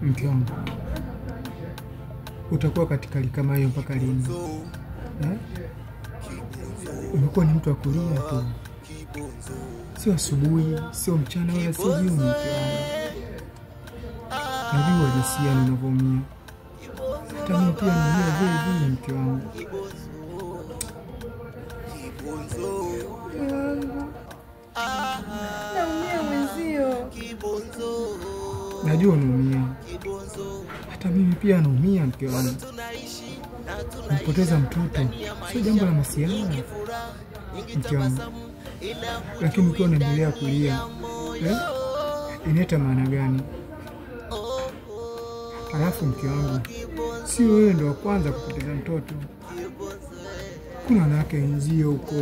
Mke wangu, utakuwa katika hali kama hiyo mpaka lini? Umekuwa ni mtu wa kulia tu. Sio asubuhi, sio mchana wala sio jioni, mke wangu. Najua jinsi unavyoumia. Hata mimi pia naumia vile vile, mke wangu. Naumia mwenzio. Najua unaumia. Hata mimi pia naumia, mke wangu. Kupoteza mtoto sio jambo la masiala, mke wangu. Lakini ukiwa unaendelea kulia, inaleta maana gani? Alafu mke wangu, si wewe ndo wa kwanza kupoteza mtoto. Kuna wanawake wenzio huko,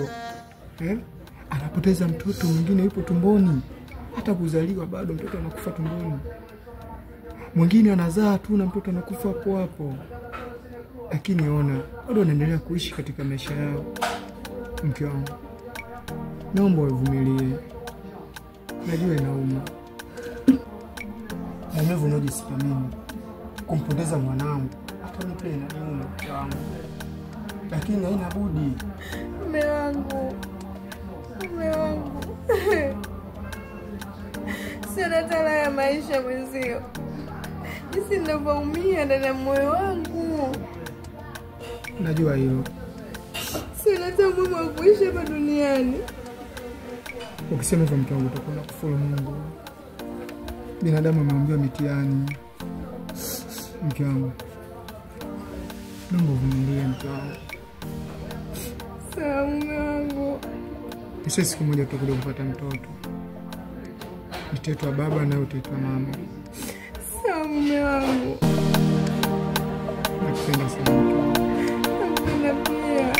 anapoteza mtoto mwingine yupo tumboni. Hata kuzaliwa bado mtoto anakufa tumboni. Mwingine anazaa tu na mtoto anakufa hapo hapo. Lakini ona, bado wanaendelea kuishi katika maisha yao. Mke wangu, naomba uvumilie. Najua inauma. Maumivu unajisikia mimi kumpoteza mwanangu. Hata mimi pia inauma, mke wangu. Lakini haina budi. Mume wangu. Sina tala ya maisha mwenzio. Jinsi ninavyoumia ndani ya moyo wangu. Najua hilo. Sina hata mume wa kuishi hapa duniani. Ukisema hivyo, mke wangu, utakuwa kufuru Mungu. Binadamu ameambiwa mitihani. Mke wangu, naomba uvumilie, mke wangu. Sawa mume wangu. Kisha siku moja tutakuja kupata mtoto. Nitaitwa baba na utaitwa mama. Sawa mume wangu. Nakupenda sana. Nakupenda pia.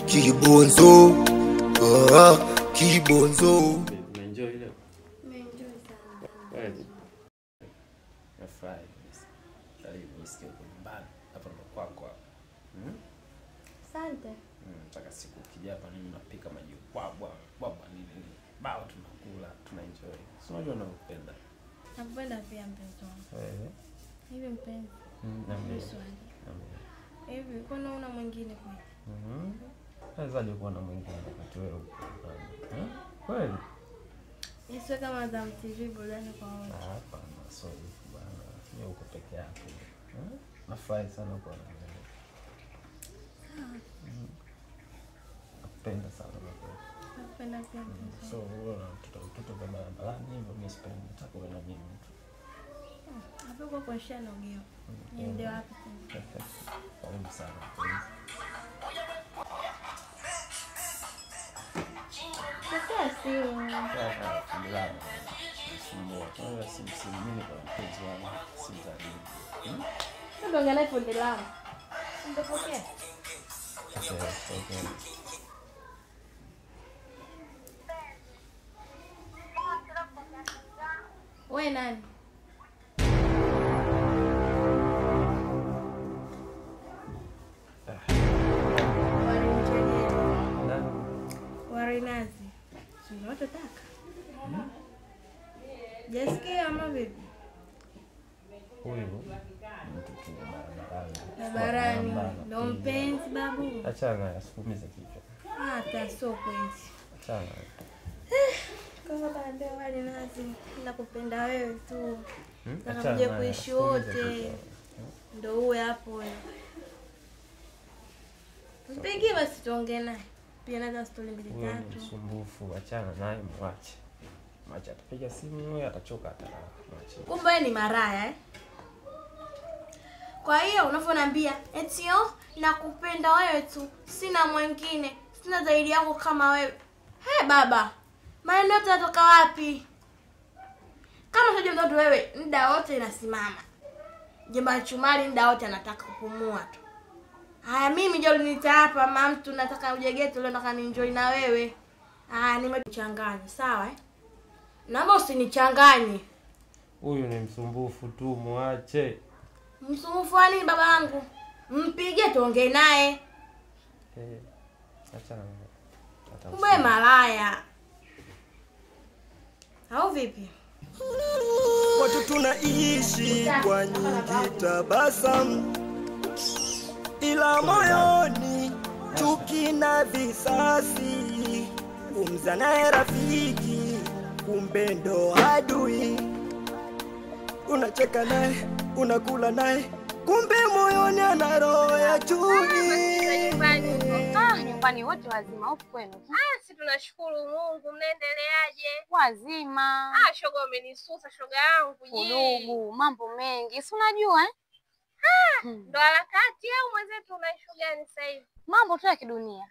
Kibonzo, kibonzo. Enjoy leo. Enjoy sana. Kweli. Nafurahi. Karibu nisikie kumbana hapa ndo kwako hapa. Asante. Nataka siku ukija hapa nini unapika maji bwabwa nini. Bao tunakula, tunaenjoy. Sio unajua nakupenda. Nakupenda pia mpenzi wangu. Hivi mpenzi. Naambia. Hivi kuna una mwingine kweli? Sasa alikuwa na mwingine wakati wewe uko. Kweli? Isiwe kama za MTV burudani kwa wote. Hapana, sorry bwana. Wewe uko peke yako. Nafurahi sana kwa wewe. Nakupenda sana wewe. Nakupenda pia mpenzi. So wewe mtoto kwa barabarani hivyo mimi sipendi, nataka uwe na mimi tu. Hapo kwa kushia na ugeo. Niende wapi sasa? Karibu sana. Sasa sio. Mimi kwa mpenzi wangu simzalii. Ndio ngana fundi langu. Ndopokea. Okay. Wewe nani? Warinazi. Sio unataka? Jasikia ama vipi? Huyu mtu barabarani. Ndio mpenzi babu. Achana, asikumize kichwa. Hata sio kweli. Achana. Kama baada ya warinazi nakupenda wewe tu. Achana. Nakuje kuishi wote. Ndio uwe hapo wewe. Mpigie basi tuongee naye. Pia naweza story mbili tatu. Wewe msumbufu, achana naye mwache. Mwache atapiga simu wewe atachoka atalala. Mwache. Kumbe wewe ni maraya Kwa hiyo unavyoniambia etio nakupenda wewe tu, sina mwingine, sina zaidi yako kama wewe. Baba. Maneno yote yanatoka wapi? Kama unajua mtoto wewe muda wote inasimama. Jemba chumali muda wote anataka kupumua tu. Haya mimi ndio nita hapa mama mtu nataka uje geto leo nataka nienjoy na wewe. Nimekuchanganya, sawa Naomba usinichanganye. Huyu ni msumbufu tu, muache. Msumbufu wa nini baba yangu? Mpige tuongee naye. Acha na Kumbe malaya. Au vipi? Watu tunaishi kwa nyingi tabasamu, ila moyoni chuki na visasi. Kumza naye rafiki, kumbe ndo adui. Unacheka naye, unakula naye, kumbe moyoni ana roho ya chui. Nyumbani wote wazima huko kwenu? Si tunashukuru Mungu. Mnaendeleaje? Wazima. Shoga umenisusa shoga yangu. Udugu, mambo mengi. Si unajua Ndo harakati au mwenzetu unaishi gani sasa hivi? mambo tu ya kidunia.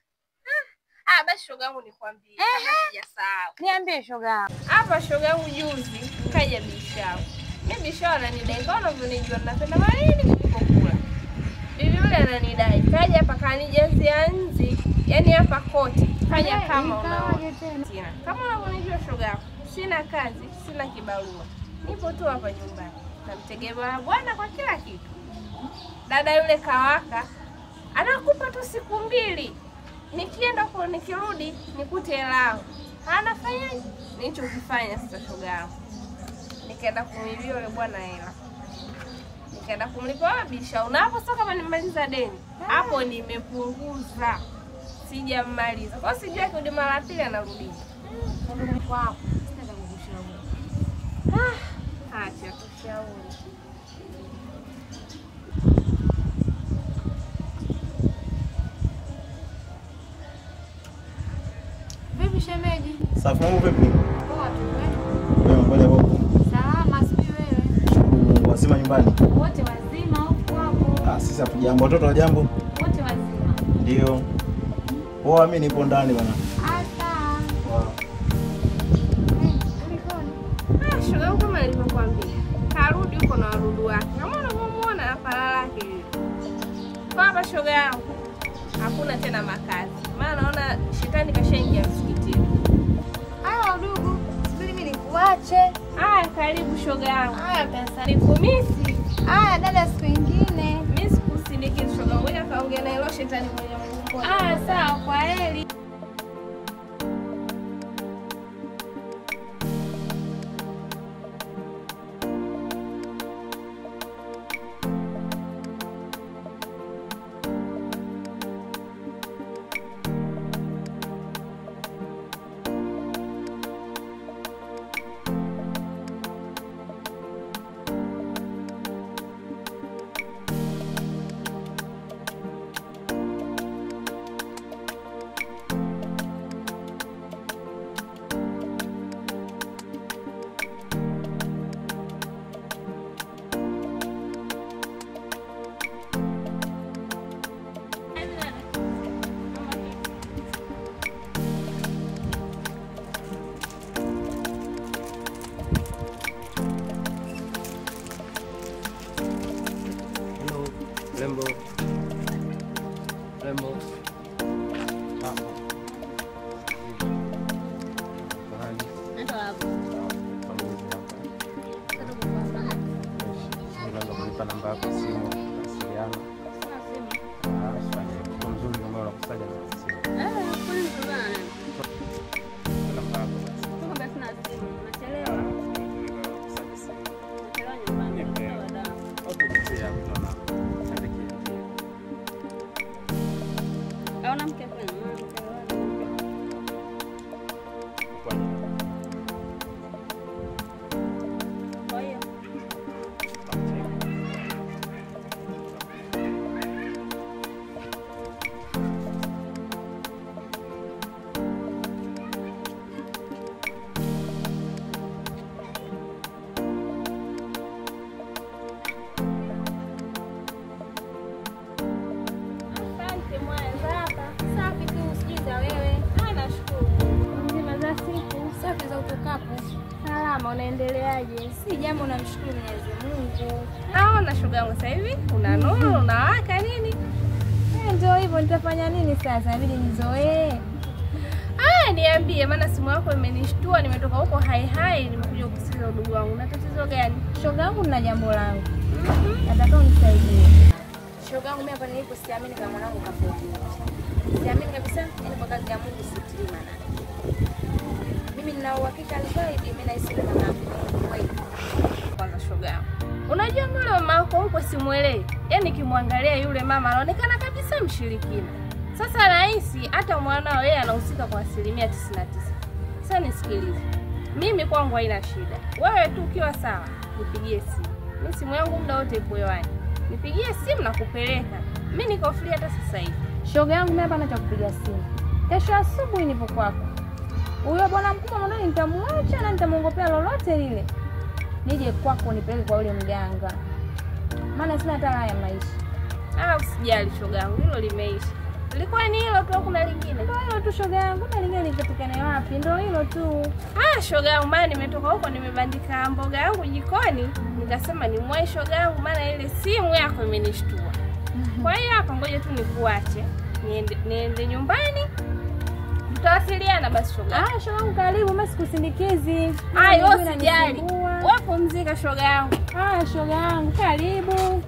Basi shoga yangu nikwambie. Kama sijasahau. Niambie shoga. Hapa shoga yangu juzi kaja bishao. Mimi bishao ananidai kama unavyonijua ninapenda baridi kuliko kula. Bibi yule ananidai. Kaja hapa kanijazia nzi. Yaani hapa koti. Kaja kama unaona. Kama unavyonijua shoga yangu. Sina kazi, sina kibarua. Nipo tu hapa nyumbani. Namtegemea bwana kwa kila kitu. Dada yule kawaka anakupa tu siku 2. Nikienda kwa nikirudi nikute hela. Anafanyaje? Nilichokifanya sasa shoga yangu. Nikaenda kumlipia yule bwana hela. Nikaenda kumlipa bisha. Unapo sasa kama nimemaliza deni. Hapo nimepunguza. Sijamaliza. Kwa sijui kirudi mara pili anarudi. Kwako. Sitaenda kukushauri. Acha kushauri. Vipi shemeji? Safi mambo vipi? Poa tu wewe. Wewe mbona hapo? Salama sipi wewe? Wazima nyumbani? Wote wazima huko hapo. Sisi hapo jambo, watoto wa jambo? Wote wazima. Ndio. Poa, mimi nipo ndani bwana. Sawa. Shoga yangu kama nilivyokuambia. Karudi huko na wadudu wake. Kama unavyomuona hapa lake. Baba shoga yangu. Hakuna tena makazi. Maana naona shetani kashaingia msikitini. Ndugu, subiri mimi nikuache. Karibu shoga yangu. Pesa. Nikumisi. Dada siku nyingine. Mimi sikusindikiza shoga yangu. Wewe kaongea na hilo shetani mwenye Mungu. Sawa, kwa heri. Rembo. Nenda hapo. Ndio kulipa namba yako simu, wasiliana. Kwa mzuri kama unakusaja na simu. Kwani kuna nani? Namba yako. Toka basi na simu. Nachelewa. Nachelewa nyumbani. Au namke kwenu? Kwa hiyo unaendeleaje? Si jambo, namshukuru Mwenyezi Mungu. Naona shoga yangu sasa hivi una nuru, unawaka nini? Ndio hivyo, nitafanya nini sasa? Inabidi nizoee. Haya, niambie, maana simu yako imenishtua, nimetoka huko hai nimekuja kusikiliza udugu wangu. Na tatizo gani? Shoga yangu na jambo langu. Nataka unisaidie. Shoga yangu mimi hapa nilipo siamini kama mwanangu kapotea. Siamini kabisa, yani kwa kazi ya Mungu sitii maana. Mimi nina uhakika zaidi mimi nahisi kama wewe. Kwanza shoga yangu, unajua yule mama wako huko simuelewi. Yaani kimwangalia yule mama anaonekana kabisa mshirikina. Sasa rahisi hata mwanao yeye anahusika kwa 99%. Sasa nisikilize. Mimi kwangu haina shida. Wewe tu ukiwa sawa, nipigie simu. Mimi simu yangu muda wote ipo hewani. Nipigie simu na kupeleka. Mimi niko free hata sasa hivi. Shoga yangu mimi hapa nacha kupiga simu. Kesho asubuhi nipo kwako. Huyo bwana mkubwa mwanao nitamwacha na nitamuongopea lolote lile. Nije kwako nipeleke kwa yule mganga. Maana sina hata haya maisha. Usijali shoga yangu, hilo limeisha. Ilikuwa ni hilo tu, kuna lingine? Ndio hilo tu shoga yangu, na lingine litapatikana wapi? Ndio hilo tu. Shoga yangu, maana nimetoka huko nimebandika mboga yangu jikoni, nikasema ni mwai shoga yangu maana ile simu yako imenishtua. Kwa hiyo hapa ngoja tu nikuache. Niende nyumbani. Tutawasiliana basi shoga. Shoga yangu karibu, mimi sikusindikizi. Usijali. Wewe pumzika shoga yangu. Shoga yangu karibu.